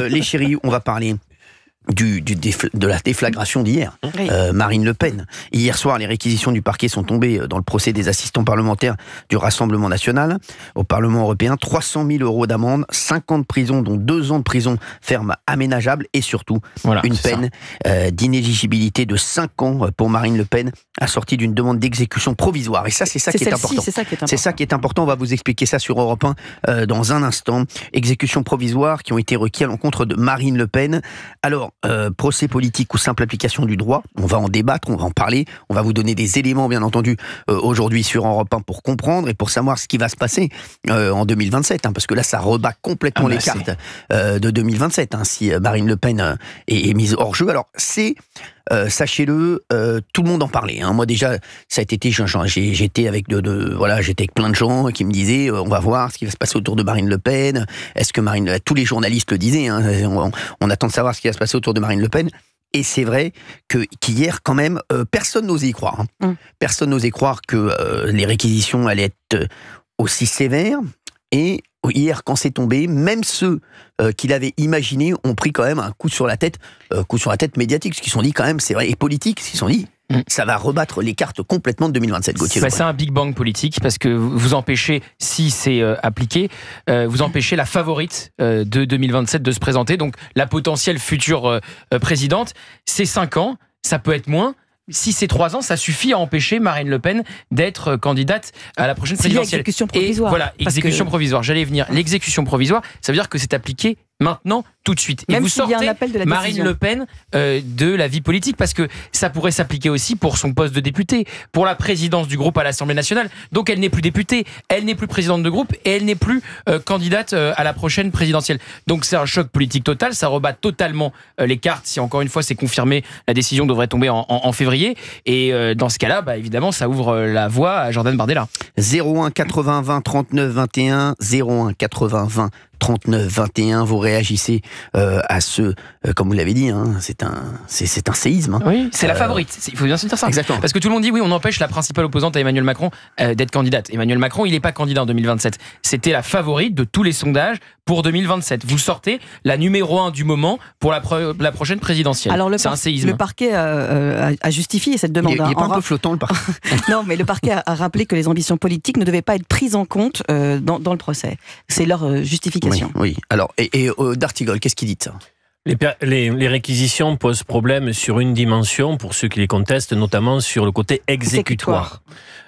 les chéris, on va parler de la déflagration d'hier. Oui. Marine Le Pen. Hier soir, les réquisitions du parquet sont tombées dans le procès des assistants parlementaires du Rassemblement national au Parlement européen. 300 000 € d'amende, 5 ans de prison, dont 2 ans de prison ferme aménageable et surtout une peine d'inéligibilité de 5 ans pour Marine Le Pen, assortie d'une demande d'exécution provisoire. Et ça, c'est ça qui est important. C'est ça qui est important. On va vous expliquer ça sur Europe 1 dans un instant. Exécution provisoire qui ont été requis à l'encontre de Marine Le Pen. Alors, procès politique ou simple application du droit, on va en débattre, on va en parler, on va vous donner des éléments bien entendu aujourd'hui sur Europe 1 pour comprendre et pour savoir ce qui va se passer en 2027, parce que là ça rebat complètement les cartes de 2027 si Marine Le Pen est mise hors jeu. Alors c'est sachez-le, tout le monde en parlait. Moi déjà, cet été, j'étais avec j'étais avec plein de gens qui me disaient, on va voir ce qui va se passer autour de Marine Le Pen. Est-ce que tous les journalistes le disaient. On attend de savoir ce qui va se passer autour de Marine Le Pen. Et c'est vrai qu'hier, quand même, personne n'osait y croire. Personne n'osait croire que les réquisitions allaient être aussi sévères. Et hier, quand c'est tombé, même ceux qui l'avaient imaginé ont pris quand même un coup sur la tête médiatique, ce qu'ils se sont dit quand même, c'est vrai, et politique, ce qu'ils se sont dit, ça va rebattre les cartes complètement de 2027, Gauthier. C'est un big bang politique, parce que vous empêchez, si c'est appliqué, vous empêchez la favorite de 2027 de se présenter, donc la potentielle future présidente. C'est 5 ans, ça peut être moins. Si c'est 3 ans, ça suffit à empêcher Marine Le Pen d'être candidate à la prochaine présidentielle. Exécution provisoire. Et voilà, exécution provisoire. J'allais venir. L'exécution provisoire, ça veut dire que c'est appliqué maintenant, tout de suite. Même et vous s'il y a un appel de la Marine décision. Le Pen de la vie politique, parce que ça pourrait s'appliquer aussi pour son poste de députée, pour la présidence du groupe à l'Assemblée nationale. Donc elle n'est plus députée, elle n'est plus présidente de groupe et elle n'est plus candidate à la prochaine présidentielle. Donc c'est un choc politique total, ça rebat totalement les cartes. Si encore une fois c'est confirmé, la décision devrait tomber en février. Et dans ce cas-là, évidemment, ça ouvre la voie à Jordan Bardella. 01 80 20 39 21, 01 80 20 39 21, vous réagissez à ce, comme vous l'avez dit, c'est un séisme. Oui, c'est la favorite, il faut bien se dire ça. Exactement. Parce que tout le monde dit, oui, on empêche la principale opposante à Emmanuel Macron d'être candidate. Emmanuel Macron, il n'est pas candidat en 2027. C'était la favorite de tous les sondages pour 2027. Vous sortez la numéro 1 du moment pour la prochaine présidentielle. Alors c'est un séisme. Le parquet a justifié cette demande. Il n'est pas un peu flottant, le parquet. Non, mais le parquet a rappelé que les ambitions politiques ne devaient pas être prises en compte dans le procès. C'est leur justification. Oui. Alors, et D'Artigol, qu'est-ce qu'il dit de ça ? Les réquisitions posent problème sur une dimension pour ceux qui les contestent, notamment sur le côté exécutoire.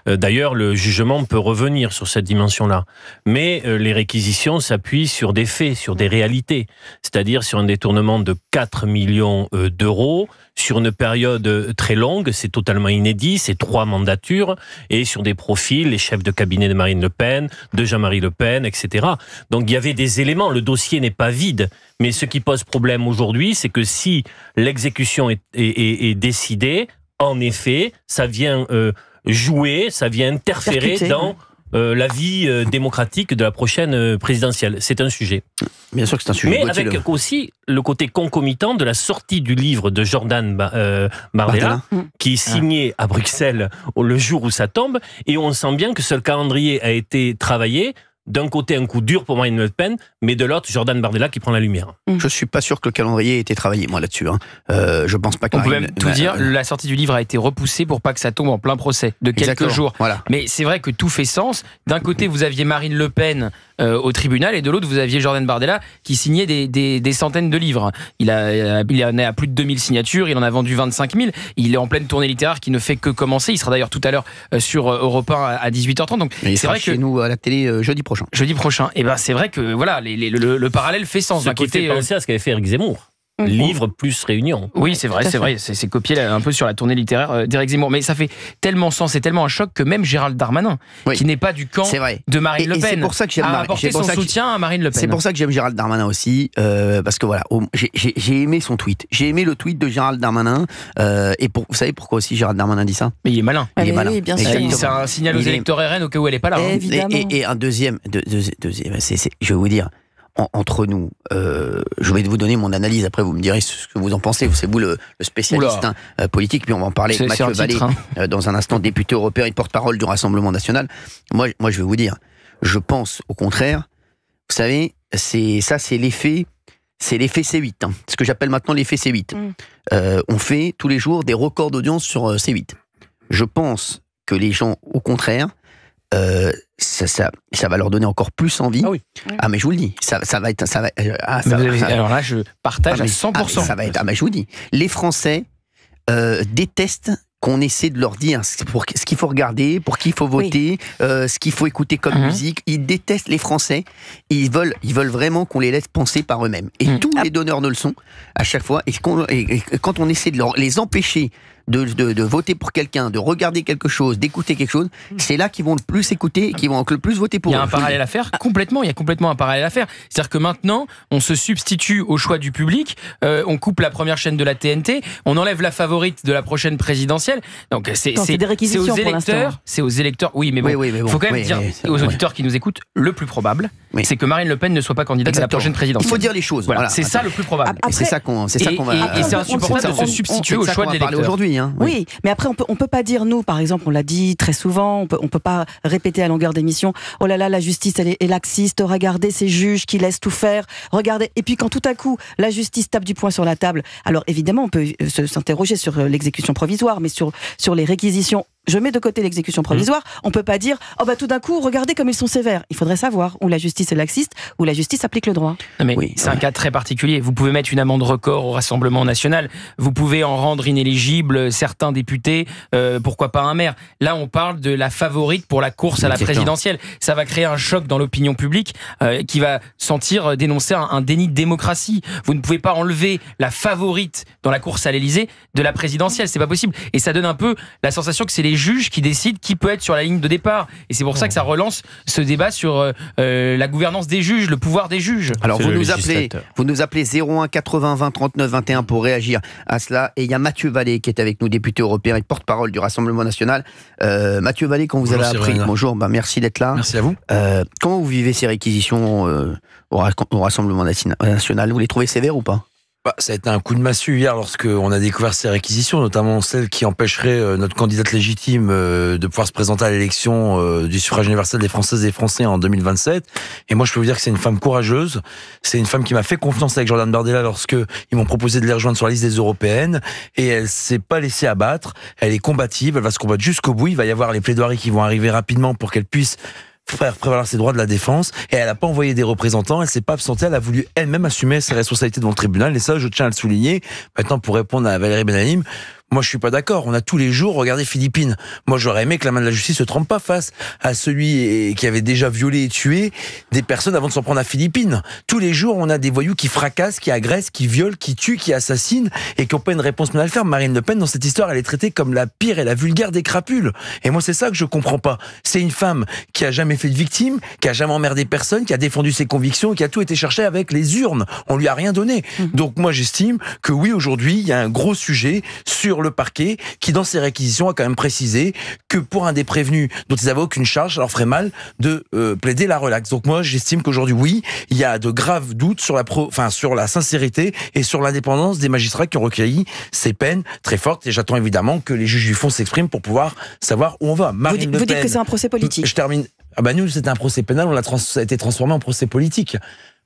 D'ailleurs, le jugement peut revenir sur cette dimension-là. Mais les réquisitions s'appuient sur des faits, sur des réalités. C'est-à-dire sur un détournement de 4 millions d'euros, sur une période très longue, c'est totalement inédit, c'est 3 mandatures, et sur des profils, les chefs de cabinet de Marine Le Pen, de Jean-Marie Le Pen, etc. Donc il y avait des éléments, le dossier n'est pas vide. Mais ce qui pose problème aujourd'hui, c'est que si l'exécution est décidée, en effet, ça vient jouer, ça vient interférer dans la vie démocratique de la prochaine présidentielle. C'est un sujet. Bien sûr que c'est un sujet. Mais avec aussi le côté concomitant de la sortie du livre de Jordan Bardella, qui est signé à Bruxelles le jour où ça tombe, et on sent bien que ce calendrier a été travaillé. D'un côté, un coup dur pour Marine Le Pen, mais de l'autre, Jordan Bardella qui prend la lumière. Je suis pas sûr que le calendrier ait été travaillé, moi, là-dessus. Je pense pas que... On peut même tout dire, la sortie du livre a été repoussée pour pas que ça tombe en plein procès de quelques jours. Voilà. Mais c'est vrai que tout fait sens. D'un côté, vous aviez Marine Le Pen au tribunal, et de l'autre, vous aviez Jordan Bardella qui signait des centaines de livres. Il en est à plus de 2000 signatures, il en a vendu 25 000. Il est en pleine tournée littéraire qui ne fait que commencer. Il sera d'ailleurs tout à l'heure sur Europe 1 à 18h30. Donc c'est vrai que chez nous à la télé jeudi prochain. Et c'est vrai que voilà, le parallèle fait sens. Ce qui fait penser à ce qu'avait fait Éric Zemmour. Livre plus réunion. Oui, c'est vrai. C'est copié un peu sur la tournée littéraire d'Éric Zemmour. Mais ça fait tellement sens, c'est tellement un choc que même Gérald Darmanin, qui n'est pas du camp de Marine Le Pen, c'est pour ça que a apporté son soutien à Marine Le Pen. C'est pour ça que j'aime Gérald Darmanin aussi, parce que voilà, j'ai aimé son tweet. J'ai aimé le tweet de Gérald Darmanin. Vous savez pourquoi aussi Gérald Darmanin dit ça ? Mais il est malin. Oui, bien sûr. C'est un signal aux électeurs RN au cas où elle n'est pas là. Évidemment. Et un deuxième, je vais vous dire. Entre nous, je vais vous donner mon analyse, après vous me direz ce que vous en pensez, c'est vous le spécialiste politique, puis on va en parler avec Mathieu Vallée dans un instant, député européen et porte-parole du Rassemblement national. Moi je vais vous dire, je pense au contraire, vous savez, c'est l'effet c'est l'effet C8, hein, ce que j'appelle maintenant l'effet C8. On fait tous les jours des records d'audience sur C8. Je pense que les gens, au contraire, ça va leur donner encore plus envie. Ah oui. Ah mais je vous le dis, ça va être... alors là, je partage à 100%. Ça va être... mais je vous dis, les Français détestent qu'on essaie de leur dire ce qu'il faut regarder, pour qui il faut voter, ce qu'il faut écouter comme musique. Ils détestent les Français. Ils veulent vraiment qu'on les laisse penser par eux-mêmes. Et tous les donneurs de leçons, à chaque fois, et quand on essaie de les empêcher de voter pour quelqu'un, de regarder quelque chose, d'écouter quelque chose, c'est là qu'ils vont le plus écouter, qu'ils vont le plus voter pour eux. Il y a un parallèle à faire, complètement. Il y a complètement un parallèle à faire. C'est-à-dire que maintenant, on se substitue au choix du public, on coupe la première chaîne de la TNT, on enlève la favorite de la prochaine présidentielle. Donc c'est des réquisitions aux électeurs, c'est aux électeurs. Oui, mais bon, il faut quand même dire aux auditeurs qui nous écoutent, le plus probable, c'est que Marine Le Pen ne soit pas candidate à la prochaine présidentielle. Il faut dire les choses. Voilà, c'est ça le plus probable. C'est ça qu'on va. Et c'est insupportable de se substituer au choix de l'électeur. Aujourd'hui. Oui, mais après on peut pas dire, nous par exemple, on l'a dit très souvent, on peut pas répéter à longueur d'émission, oh là là, la justice elle est laxiste, regardez ces juges qui laissent tout faire, regardez. Et puis quand tout à coup la justice tape du poing sur la table, alors évidemment on peut s'interroger sur l'exécution provisoire, mais sur les réquisitions. Je mets de côté l'exécution provisoire, on peut pas dire, oh bah tout d'un coup, regardez comme ils sont sévères. Il faudrait savoir où la justice est laxiste, où la justice applique le droit. Non mais c'est un cas très particulier. Vous pouvez mettre une amende record au Rassemblement National, vous pouvez en rendre inéligibles certains députés, pourquoi pas un maire. Là, on parle de la favorite pour la course à la présidentielle. Ça va créer un choc dans l'opinion publique qui va sentir dénoncer un déni de démocratie. Vous ne pouvez pas enlever la favorite dans la course à l'Élysée de la présidentielle, c'est pas possible. Et ça donne un peu la sensation que c'est les juges qui décident qui peut être sur la ligne de départ. Et c'est pour ça que ça relance ce débat sur la gouvernance des juges, le pouvoir des juges. Alors vous nous appelez 01 80 20 39 21 pour réagir à cela. Et il y a Mathieu Vallée qui est avec nous, député européen et porte-parole du Rassemblement National. Mathieu Vallée, quand vous avez appris... Bonjour, merci d'être là. Merci à vous. Comment vous vivez ces réquisitions au Rassemblement National? Vous les trouvez sévères ou pas? Ça a été un coup de massue hier lorsqu'on a découvert ces réquisitions, notamment celles qui empêcheraient notre candidate légitime de pouvoir se présenter à l'élection du suffrage universel des Françaises et des Français en 2027. Et moi, je peux vous dire que c'est une femme courageuse. C'est une femme qui m'a fait confiance avec Jordan Bardella lorsqu'ils m'ont proposé de les rejoindre sur la liste des européennes. Et elle s'est pas laissée abattre. Elle est combative. Elle va se combattre jusqu'au bout. Il va y avoir les plaidoiries qui vont arriver rapidement pour qu'elle puisse faire prévaloir ses droits de la défense, et elle n'a pas envoyé des représentants, elle s'est pas absentée, elle a voulu elle-même assumer ses responsabilités devant le tribunal, et ça, je tiens à le souligner. Maintenant, pour répondre à Valérie Benalim, moi, je suis pas d'accord. On a tous les jours regardé Philippines. Moi, j'aurais aimé que la main de la justice se trompe pas face à celui qui avait déjà violé et tué des personnes avant de s'en prendre à Philippines. Tous les jours, on a des voyous qui fracassent, qui agressent, qui violent, qui tuent, qui assassinent et qui n'ont pas une réponse pénale ferme. Marine Le Pen, dans cette histoire, elle est traitée comme la pire et la vulgaire des crapules. Et moi, c'est ça que je comprends pas. C'est une femme qui a jamais fait de victime, qui a jamais emmerdé personne, qui a défendu ses convictions, qui a tout été cherché avec les urnes. On lui a rien donné. Donc, moi, j'estime que oui, aujourd'hui, il y a un gros sujet sur le parquet qui, dans ses réquisitions, a quand même précisé que pour un des prévenus dont ils n'avaient aucune charge, ça leur ferait mal de plaider la relaxe. Donc moi, j'estime qu'aujourd'hui, oui, il y a de graves doutes sur la sincérité et sur l'indépendance des magistrats qui ont recueilli ces peines très fortes. Et j'attends évidemment que les juges du fond s'expriment pour pouvoir savoir où on va. Marine Le Pen, vous dites que c'est un procès politique. Je termine. Nous, c'est un procès pénal, ça a été transformé en procès politique.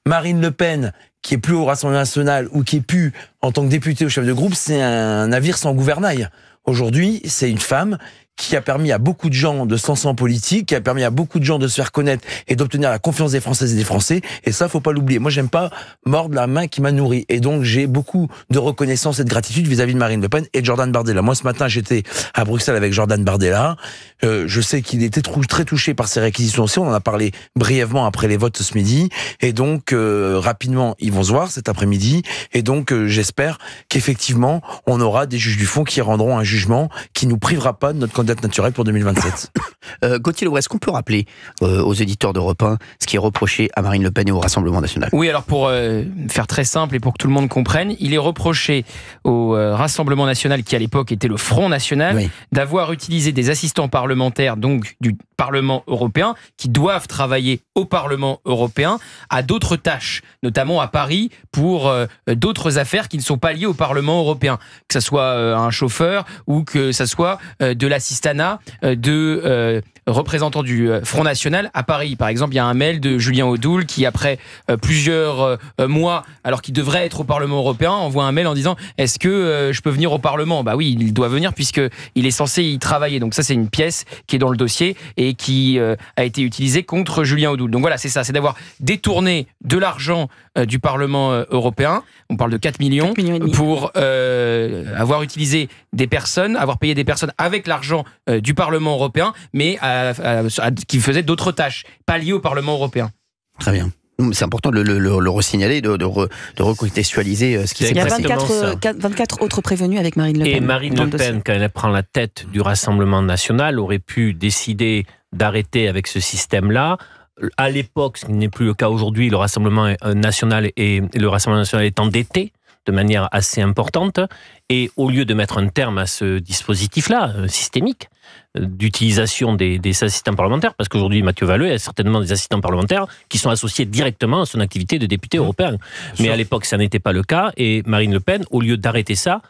Marine Le Pen, qui est plus au Rassemblement National ou qui est plus en tant que députée ou chef de groupe, c'est un navire sans gouvernail. Aujourd'hui, c'est une femme qui a permis à beaucoup de gens de s'en sortir politique, qui a permis à beaucoup de gens de se faire connaître et d'obtenir la confiance des Françaises et des Français. Et ça, faut pas l'oublier. Moi, j'aime pas mordre la main qui m'a nourri. Et donc, j'ai beaucoup de reconnaissance et de gratitude vis-à-vis de Marine Le Pen et de Jordan Bardella. Moi, ce matin, j'étais à Bruxelles avec Jordan Bardella. Je sais qu'il était très touché par ces réquisitions aussi. On en a parlé brièvement après les votes ce midi. Et donc, rapidement, ils vont se voir cet après-midi. Et donc, j'espère qu'effectivement, on aura des juges du fond qui rendront un jugement qui nous privera pas de notre candidate naturelle pour 2027. Gauthier Lebret, est-ce qu'on peut rappeler aux éditeurs d'Europe 1 ce qui est reproché à Marine Le Pen et au Rassemblement National? Oui, alors pour faire très simple et pour que tout le monde comprenne, il est reproché au Rassemblement National, qui à l'époque était le Front National, d'avoir utilisé des assistants parlementaires, donc du Parlement européen, qui doivent travailler au Parlement européen à d'autres tâches, notamment à Paris pour d'autres affaires qui ne sont pas liées au Parlement européen, que ce soit un chauffeur ou que ce soit de l'assistanat de représentants du Front National à Paris. Par exemple, il y a un mail de Julien Audoul qui, après plusieurs mois, alors qu'il devrait être au Parlement européen, envoie un mail en disant « Est-ce que je peux venir au Parlement ?» Bah oui, il doit venir puisqu'il est censé y travailler. Donc ça, c'est une pièce qui est dans le dossier et qui a été utilisée contre Julien Audoul. Donc voilà, c'est ça, c'est d'avoir détourné de l'argent du Parlement européen. On parle de 4 millions pour avoir utilisé des personnes, avoir payé des personnes avec l'argent du Parlement européen, mais qui faisaient d'autres tâches, pas liées au Parlement européen. Très bien. C'est important de le resignaler, de recontextualiser ce qui s'est passé. Il y a 24 autres prévenus avec Marine Le Pen. Et Marine Le Pen, quand elle prend la tête du Rassemblement national, aurait pu décider d'arrêter avec ce système-là. À l'époque, ce qui n'est plus le cas aujourd'hui, le Rassemblement national est endetté de manière assez importante. Et au lieu de mettre un terme à ce dispositif-là, systémique, d'utilisation des assistants parlementaires, parce qu'aujourd'hui Mathieu Vallet a certainement des assistants parlementaires qui sont associés directement à son activité de député européen. Mais à l'époque, ça n'était pas le cas, et Marine Le Pen, au lieu d'arrêter ça,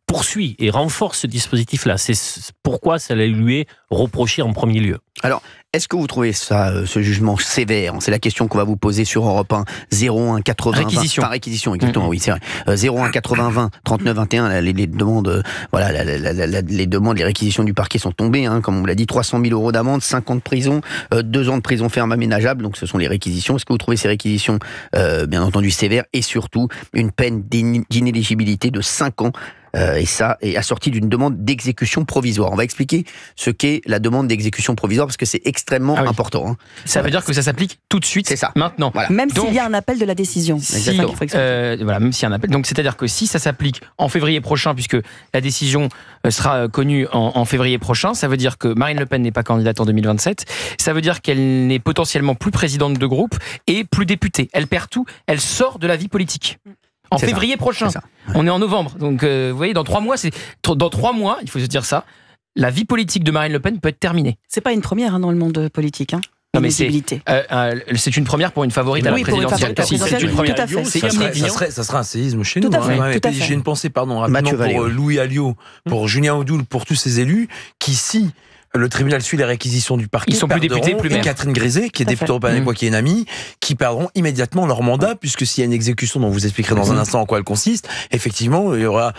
poursuit et renforce ce dispositif-là. C'est pourquoi ça lui est reproché en premier lieu. Alors, est-ce que vous trouvez ça, ce jugement sévère? C'est la question qu'on va vous poser sur Europe 1, 01 80 réquisition. 20. Enfin, réquisition, exactement, oui, c'est vrai. 01 80 20 39 21, les demandes, voilà, les demandes, les réquisitions du parquet sont tombées, hein, comme on l'a dit, 300 000 euros d'amende, 5 ans de prison, 2 ans de prison ferme aménageable, donc ce sont les réquisitions. Est-ce que vous trouvez ces réquisitions, bien entendu, sévères, et surtout une peine d'inéligibilité de 5 ans et ça est assorti d'une demande d'exécution provisoire. On va expliquer ce qu'est la demande d'exécution provisoire parce que c'est extrêmement important. Hein. Ça veut dire que ça s'applique tout de suite, c'est ça. Maintenant. Voilà. Même s'il y a un appel de la décision. Exactement. Voilà, même s'il y a un appel. Donc c'est-à-dire que si ça s'applique en février prochain, puisque la décision sera connue en février prochain, ça veut dire que Marine Le Pen n'est pas candidate en 2027. Ça veut dire qu'elle n'est potentiellement plus présidente de groupe et plus députée. Elle perd tout. Elle sort de la vie politique. En février prochain. Ouais. On est en novembre. Donc, vous voyez, dans 3 mois, il faut se dire ça, la vie politique de Marine Le Pen peut être terminée. C'est pas une première dans le monde politique. Non, mais c'est une première pour une favorite à la présidentielle. C'est une première. Tout à fait. Ça serait un séisme chez nous. J'ai une pensée, rapidement, pour Louis Alliot, pour Julien Audoul, pour tous ces élus qui, si le tribunal suit les réquisitions du parquet, ils sont plus députés, plus maires. Et Catherine Grisé, qui est députée européenne avec moi, qui est une amie, qui perdront immédiatement leur mandat, puisque s'il y a une exécution dont vous expliquerez dans un instant en quoi elle consiste, effectivement, il y aura...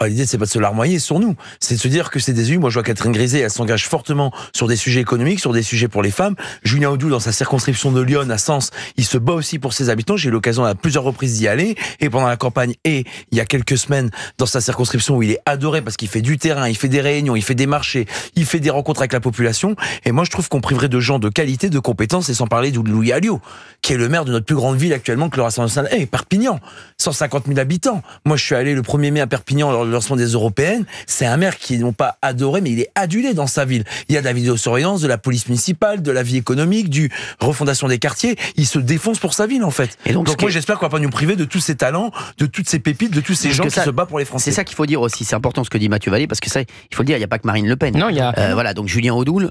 L'idée, c'est pas de se larmoyer sur nous, c'est de se dire que c'est des élus. Moi, je vois Catherine Grisé, elle s'engage fortement sur des sujets économiques, sur des sujets pour les femmes. Julien Audoul, dans sa circonscription de Lyon, à Sens, il se bat aussi pour ses habitants. J'ai eu l'occasion à plusieurs reprises d'y aller, et pendant la campagne, et il y a quelques semaines, dans sa circonscription où il est adoré parce qu'il fait du terrain, il fait des réunions, il fait des marchés, il fait des rencontres avec la population. Et moi, je trouve qu'on priverait de gens de qualité, de compétences, et sans parler de Louis Alliot, qui est le maire de notre plus grande ville actuellement, que le Rassemblement national. Perpignan, 150 000 habitants. Moi, je suis allé le 1er mai à Perpignan lors du lancement des européennes. C'est un maire qui n'est pas adoré, mais il est adulé dans sa ville. Il y a de la vidéosurveillance, de la police municipale, de la vie économique, du refondation des quartiers. Il se défonce pour sa ville, en fait. Et donc moi, j'espère qu'on va pas nous priver de tous ces talents, de toutes ces pépites, de tous ces gens qui se battent pour les Français. C'est ça qu'il faut dire aussi. C'est important ce que dit Mathieu Vallée, parce que ça, il faut le dire, il n'y a pas que Marine Le Pen. Non, il y a voilà, donc Julien Audoul,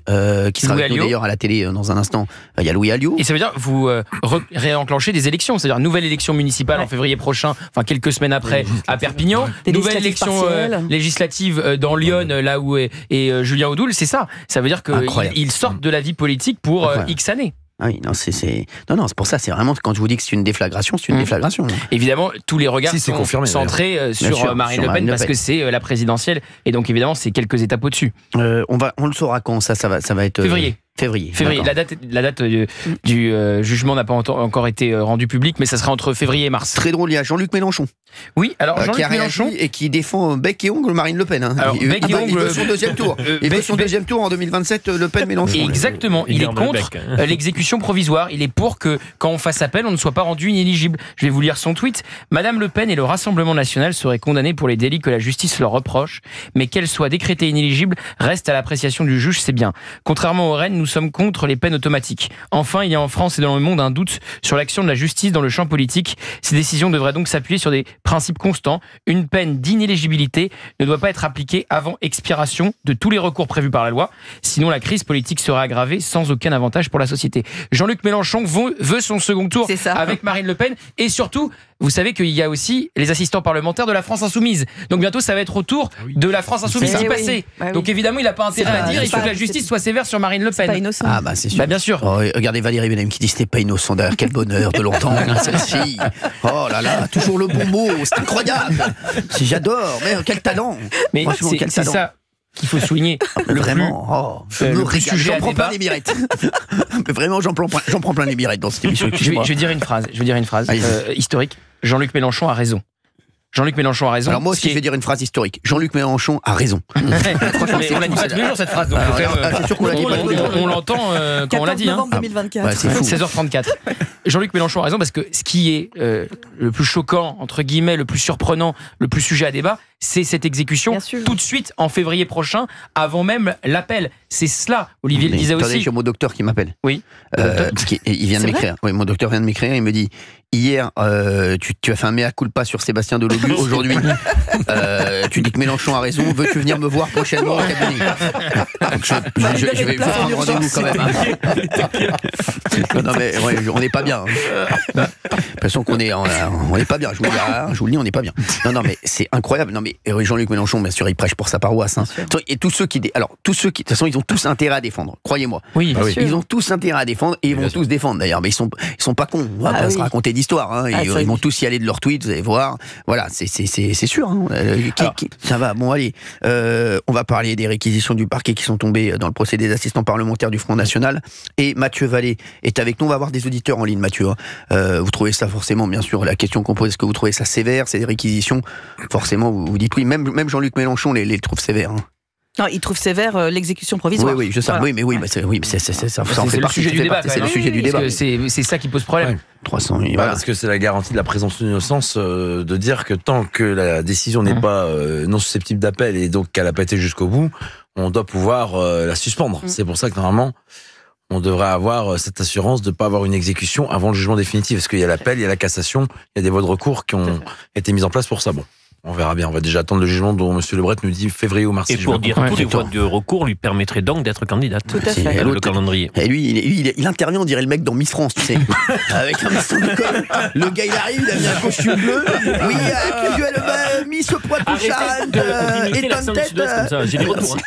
qui sera avec nous d'ailleurs à la télé dans un instant. Il y a Louis Alliot. Et ça veut dire vous réenclenchez des élections, c'est-à-dire nouvelle élection municipale en février prochain, enfin quelques semaines après à Perpignan, nouvelle élection législative dans Lyon, là où est Julien Audoul. C'est ça. Ça veut dire qu'ils sortent de la vie politique pour X années. Ah oui, non, c'est pour ça, c'est vraiment, quand je vous dis que c'est une déflagration, c'est une déflagration. Évidemment, tous les regards sont centrés sur Marine Le Pen parce que c'est la présidentielle, et donc évidemment, c'est quelques étapes au-dessus. On le saura quand ça va être... Février. La date du jugement n'a pas encore été rendue publique, mais ça sera entre février et mars. Très drôle, il y a Jean-Luc Mélenchon. Oui, alors Jean-Luc Mélenchon et qui défend bec et ongle Marine Le Pen. Hein. Alors, il veut son deuxième tour. Il veut son deuxième tour en 2027, Le Pen-Mélenchon. Exactement, il est contre l'exécution provisoire. Il est pour que, quand on fasse appel, on ne soit pas rendu inéligible. Je vais vous lire son tweet. Madame Le Pen et le Rassemblement national seraient condamnés pour les délits que la justice leur reproche, mais qu'elles soient décrétées inéligibles reste à l'appréciation du juge, c'est bien. Contrairement au Rennes, nous sommes contre les peines automatiques. Enfin, il y a en France et dans le monde un doute sur l'action de la justice dans le champ politique. Ces décisions devraient donc s'appuyer sur des principes constants. Une peine d'inéligibilité ne doit pas être appliquée avant expiration de tous les recours prévus par la loi. Sinon, la crise politique sera aggravée sans aucun avantage pour la société. Jean-Luc Mélenchon veut son second tour avec Marine Le Pen. Et surtout, vous savez qu'il y a aussi les assistants parlementaires de la France Insoumise. Donc bientôt, ça va être au tour de la France Insoumise d'y passer. Donc évidemment, il n'a pas intérêt à dire il faut que la justice soit sévère sur Marine Le Pen. C'est pas innocent. Ah bah c'est sûr. Bah, bien sûr. Oh, regardez Valérie Benahim qui dit c'était pas innocent d'ailleurs. Quel bonheur de l'entendre, celle-ci. Oh là là, toujours le bon mot, c'est incroyable. J'adore, mais quel talent. Mais Franchement, quel c'est talent. ça qu'il faut souligner. Vraiment, je me régale. J'en prends plein les mirettes. Mais vraiment, j'en prends plein les mirettes dans cette émission. Je vais dire une phrase historique. Jean-Luc Mélenchon a raison. Jean-Luc Mélenchon a raison. Alors moi aussi, je vais dire une phrase historique. Jean-Luc Mélenchon a raison. Franchement, on l'a dit pas tous les jours cette phrase. Donc c'est sûr qu'on l'a dit pas tous les jours. on l'entend quand on l'a dit. 14 novembre 2024. Ouais, c'est fou. 16h34. Jean-Luc Mélenchon a raison parce que ce qui est le plus choquant, entre guillemets, le plus surprenant, le plus sujet à débat, c'est cette exécution tout de suite en février prochain, avant même l'appel. C'est cela, Olivier le disait attendez, aussi. j'ai mon docteur qui m'appelle. Oui. Il vient de m'écrire. Oui, mon docteur vient de m'écrire. Il me dit hier, tu as fait un mea culpa sur Sébastien Delogu. Aujourd'hui, tu dis que Mélenchon a raison. Veux-tu venir me voir prochainement au cabinet? Donc je vais faire un rendez-vous quand même. Hein. Non mais ouais, on n'est pas bien. J'ai l'impression qu'on est, on n'est pas bien. Je vous le dis, on n'est pas bien. Non mais c'est incroyable. Non mais Jean-Luc Mélenchon, bien sûr, il prêche pour sa paroisse. Hein. Et tous ceux qui, de toute façon, ils ont tous intérêt à défendre. Croyez-moi. Oui. Ils ont tous intérêt à défendre et ils vont tous défendre d'ailleurs. Mais ils sont pas cons. On va pas se raconter d'histoire. Hein. Ils vont tous y aller de leur tweet. Vous allez voir. Voilà, c'est sûr. Hein. Ça va. Bon, allez. On va parler des réquisitions du parquet qui sont tombées dans le procès des assistants parlementaires du Front National. Et Mathieu Vallée est avec nous. On va avoir des auditeurs en ligne, Mathieu. Vous trouvez ça forcément, bien sûr, la question qu'on pose, est-ce que vous trouvez ça sévère, ces réquisitions? Forcément, vous dites oui. Même Jean-Luc Mélenchon les trouve sévères. Hein. Non, il trouve sévère l'exécution provisoire. Oui, je sais. Voilà. Oui, mais ça en fait partie. C'est le sujet du débat. C'est le sujet du débat. C'est ça qui pose problème. Ouais. 300 000, voilà. Parce que c'est la garantie de la présomption d'innocence de dire que tant que la décision n'est pas non susceptible d'appel et donc qu'elle n'a pas été jusqu'au bout, on doit pouvoir la suspendre. C'est pour ça que normalement, on devrait avoir cette assurance de ne pas avoir une exécution avant le jugement définitif. Parce qu'il y a l'appel, il y a la cassation, il y a des voies de recours qui ont été mises en place pour ça. Bon. On verra bien. On va déjà attendre le jugement dont M. Lebret nous dit février ou mars. Et pour dire tous les voies de recours lui permettraient donc d'être candidate. Tout à fait. Le calendrier. Et lui, il intervient, on dirait le mec dans Miss France, tu sais. Avec un veston de col. Le gars, il arrive, il a mis un costume bleu. Oui, actuellement, Miss Poitou-Charentes est en tête. J'ai des retours.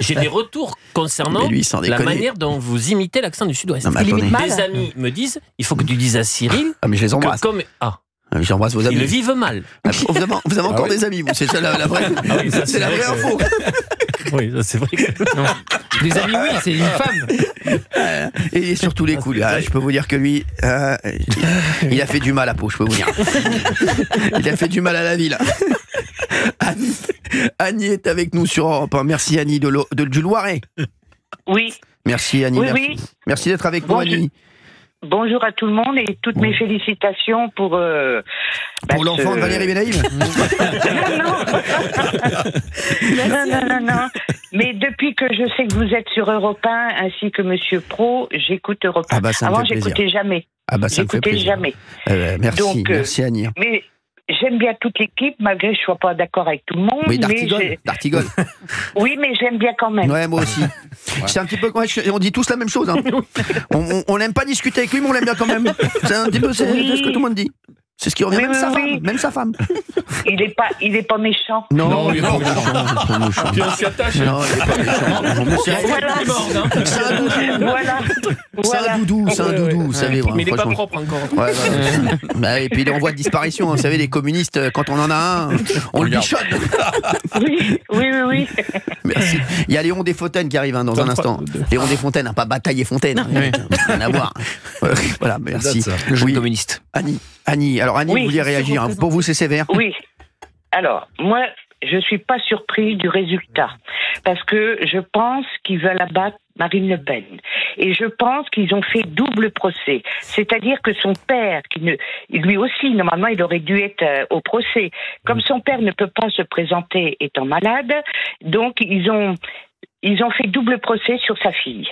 J'ai des retours concernant la manière dont vous imitez l'accent du Sud-Ouest. Des amis me disent, il faut que tu dises à Cyril. Ah, mais je les embrasse. J'embrasse vos amis. Ils le vivent mal. Vous avez encore des amis, vous. C'est ça la vraie. C'est la vraie info. Oui, c'est vrai. Des amis, oui, c'est une femme. Et sur tous les coups, je peux vous dire que lui, il a fait du mal à Pau, je peux vous dire. Il a fait du mal à la ville. Annie est avec nous sur Europe 1. Merci Annie du Loiret. Oui. Merci Annie. Oui. Merci d'être avec nous, Annie. Bonjour à tout le monde et toutes mes félicitations pour l'enfant de Valérie Benahim. Non. Mais depuis que je sais que vous êtes sur Europe 1 ainsi que Monsieur Pro, j'écoute Europe 1. Avant, j'écoutais jamais. J'écoutais jamais. Merci, donc, merci Annie. Mais j'aime bien toute l'équipe, malgré que je ne sois pas d'accord avec tout le monde. Oui, d'Artigol. Oui, mais j'aime bien quand même. Ouais, moi aussi. C'est un petit peu, on dit tous la même chose. Hein. On n'aime pas discuter avec lui, mais on l'aime bien quand même. C'est un petit peu ce que tout le monde dit. C'est ce qui revient, même sa femme. Il est pas méchant. Non, il est pas méchant. Puis on s'y attache. Non, il est pas méchant. C'est un doudou, vous savez. Mais il n'est pas propre encore. Et puis il est en voie de disparition. Vous savez, les communistes, quand on en a un, on le bichonne. Oui. Merci. Il y a Léon Desfontaines qui arrive dans un instant. Léon Desfontaines, pas Bataille et Fontaine. Rien à voir. Voilà, merci. Le jeune communiste. Annie, alors Annie, vous vouliez réagir. Pour vous, c'est sévère? Oui. Alors, moi, je ne suis pas surprise du résultat. Parce que je pense qu'ils veulent abattre Marine Le Pen. Et je pense qu'ils ont fait double procès. C'est-à-dire que son père, lui aussi, normalement, il aurait dû être au procès. Comme son père ne peut pas se présenter étant malade, donc ils ont ils ont fait double procès sur sa fille.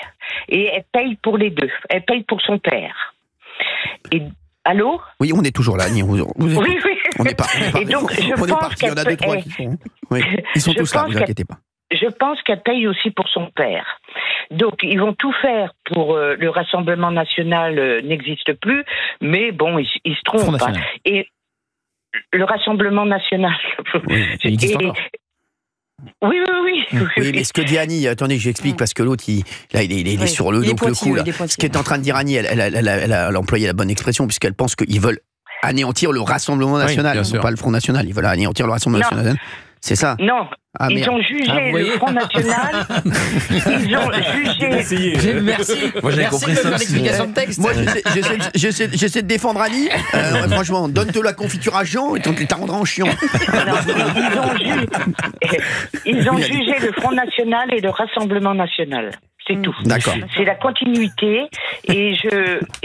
Et elle paye pour les deux. Elle paye pour son père. Et, allô? Oui, on est toujours là, Annie. Oui, oui. On n'est pas. Et donc, je on est pense parti. Il y en a qu'elle 2, 3 peut- qui sont. Oui, ils sont Je tous là. pense Vous inquiétez pas. Je pense qu'elle paye aussi pour son père. Donc, ils vont tout faire pour le Rassemblement national n'existe plus, mais bon, ils se Front trompent. National. Et le Rassemblement national. Oui, il existe encore. Oui. Oui, mais ce que dit Annie, attendez, j'explique parce que l'autre, il est Oui. sur le Il est donc le pointilleux, coup là. il est pointilleux. Ce qu'est en train de dire Annie, elle a employé la bonne expression puisqu'elle pense qu'ils veulent anéantir le Rassemblement national, bien non sûr. pas le Front National. Ils veulent anéantir le Rassemblement Non. national. C'est ça. Non, Ah, ils merde. ont jugé Ah, vous le voyez Front National. Ils ont jugé. Merci. Moi, j'avais Merci compris de ça faire aussi. l'explication de texte. Moi, j'essaie de défendre Annie. Ouais, franchement, donne-te la confiture à Jean et t'en rendras en chiant. Ils ont jugé le Front National et le Rassemblement national. C'est tout. D'accord. C'est la continuité. Et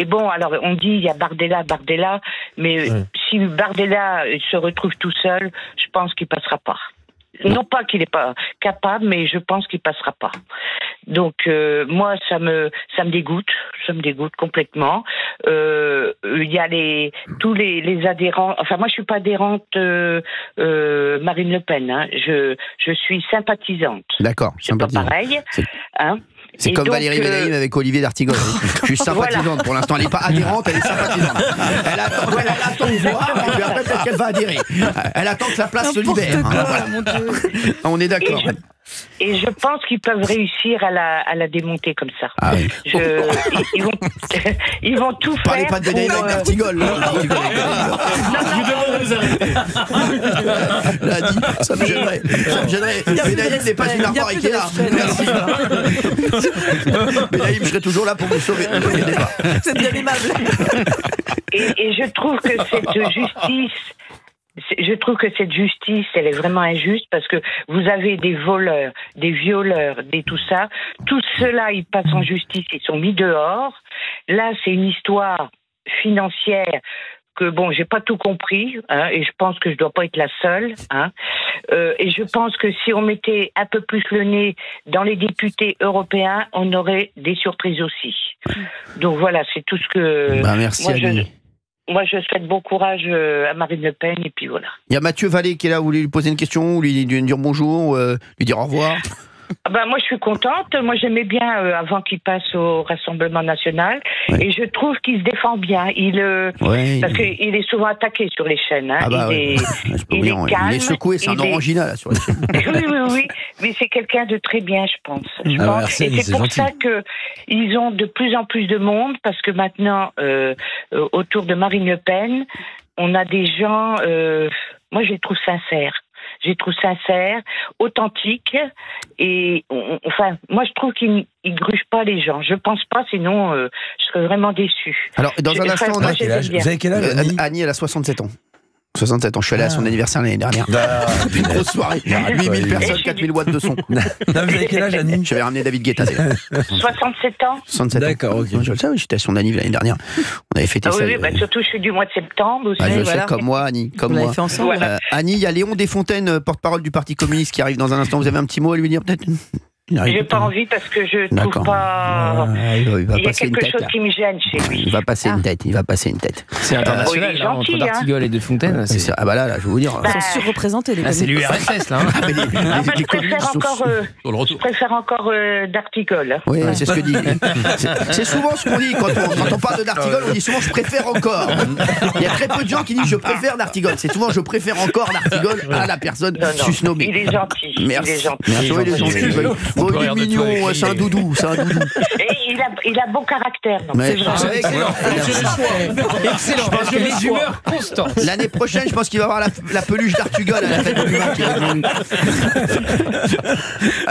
bon, alors on dit il y a Bardella, mais si Bardella se retrouve tout seul, je pense qu'il passera pas. Non pas qu'il n'est pas capable, mais je pense qu'il passera pas. Donc moi, ça me dégoûte complètement. Il y a tous les adhérents. Enfin, moi, je suis pas adhérente Marine Le Pen. Hein. Je suis sympathisante. D'accord. C'est pas sympathisant. pareil. Hein. C'est Et comme donc, Valérie Bénaïm avec Olivier d'Artigol. Je suis sympathisante pour l'instant. Elle n'est pas adhérente, elle est sympathisante. Elle attend de voir, et puis après peut-être qu'elle va adhérer. Elle attend que la place se libère. Voilà. Mon Dieu. On est d'accord. Et je pense qu'ils peuvent réussir à la démonter comme ça. Ah oui. Ils vont tout faire. Parlez pas de Bénaïm avec d'Artigol. Là, dit, ça me gênerait. Bénaïm n'est pas une armoire Ikea. Merci. Bénaïm, je serai toujours là pour vous sauver. Ne vous inquiétez pas. C'est bien aimable. Et je trouve que cette justice, elle est vraiment injuste parce que vous avez des voleurs, des violeurs, tout ça. Tout cela, ils passent en justice, ils sont mis dehors. Là, c'est une histoire financière que bon, j'ai pas tout compris, hein, et je pense que je dois pas être la seule, hein. Et je pense que si on mettait un peu plus le nez dans les députés européens, on aurait des surprises aussi. Donc voilà, c'est tout ce que. Merci Annie. Moi, je souhaite bon courage à Marine Le Pen, et puis voilà. Il y a Mathieu Vallée qui est là, vous voulez lui poser une question, ou lui dire bonjour, lui dire au revoir? Moi, je suis contente. Moi, j'aimais bien avant qu'il passe au Rassemblement national. Ouais. Et je trouve qu'il se défend bien. Parce qu'il est souvent attaqué sur les chaînes. Hein. Ah bah il est calme. Il est secoué, c'est un orangina là sur les chaînes. Oui. Mais c'est quelqu'un de très bien, je pense. Merci, Et c'est pour gentil. ça qu'ils ont de plus en plus de monde, parce que maintenant, autour de Marine Le Pen, on a des gens, moi je les trouve sincères. Authentiques, et moi je trouve qu'ils grugent pas les gens. Je pense pas, sinon je serais vraiment déçue. Alors, dans un instant, on a... Vous avez quel âge, Annie? Annie, elle a 67 ans. 67 ans, je suis allé à son anniversaire l'année dernière. Une grosse soirée, 8000 personnes, 4000 watts de son. Vous avez quel âge, Annie? J'avais ramené David Guetta. 67 ans. 67 ans. D'accord, ok. Je le sais, oui, j'étais à son anniversaire l'année dernière. On avait fêté ça. Surtout je suis du mois de septembre aussi. Je voilà. sais, comme moi, Annie, comme Vous l'avez moi. fait ensemble. Voilà. Annie, il y a Léon Desfontaines, porte-parole du Parti communiste, qui arrive dans un instant. Vous avez un petit mot à lui dire, peut-être? J'ai pas envie parce que je trouve D'accord. pas. Il va Il y a passer une quelque tête, chose là. qui me gêne chez lui. Il va passer une tête, il va passer une tête. C'est international, il est là, entre gentil, d'Artigol et de Fontaine. C'est ça. Ah bah là, je vais vous dire. Ils sont surreprésentés, les C'est communistes. l'URSS, là. Ah, mais les Je préfère encore, Sur le retour. d'Artigol. Oui, c'est ce que dit. C'est souvent ce qu'on dit quand on parle de D'Artigol, on dit souvent je préfère encore. Il y a très peu de gens qui disent je préfère D'Artigol. C'est souvent je préfère encore D'Artigol à la personne susnommée. Il est gentil. Merci. Il est gentil. Merci. Oui, les gens qui veulent. On peut Il est regarder mignon, tout avec c'est un lui. doudou, c'est un doudou. Et il a bon caractère. Non. Mais C'est vrai. c'est excellent. Excellent, parce que les humeurs constantes. L'année prochaine, je pense qu'il va avoir la peluche d'Artigol à la fête de l'humain.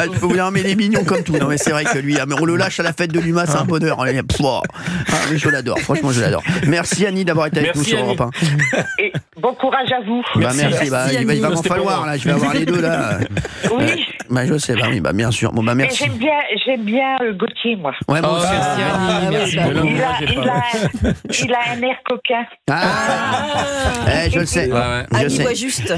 Je peux vous dire, mais il est mignon comme tout. Non, mais c'est vrai que lui, mais on le lâche à la fête de l'humain, c'est un bonheur. Mais je l'adore, franchement, je l'adore. Merci Annie d'avoir été avec nous sur Europe 1. Et bon courage à vous. Merci. Il va m'en C'était pour falloir, moi. là. Je vais avoir les deux, là. Oui. Je sais, oui, bien sûr. Bon, Mais merci. j'aime bien Gauthier, moi. Ouais, moi Oh, aussi. merci Annie, merci bah, beaucoup. Il a un air coquin. Je le sais. Ouais, ouais. Je Annie sais. voit juste.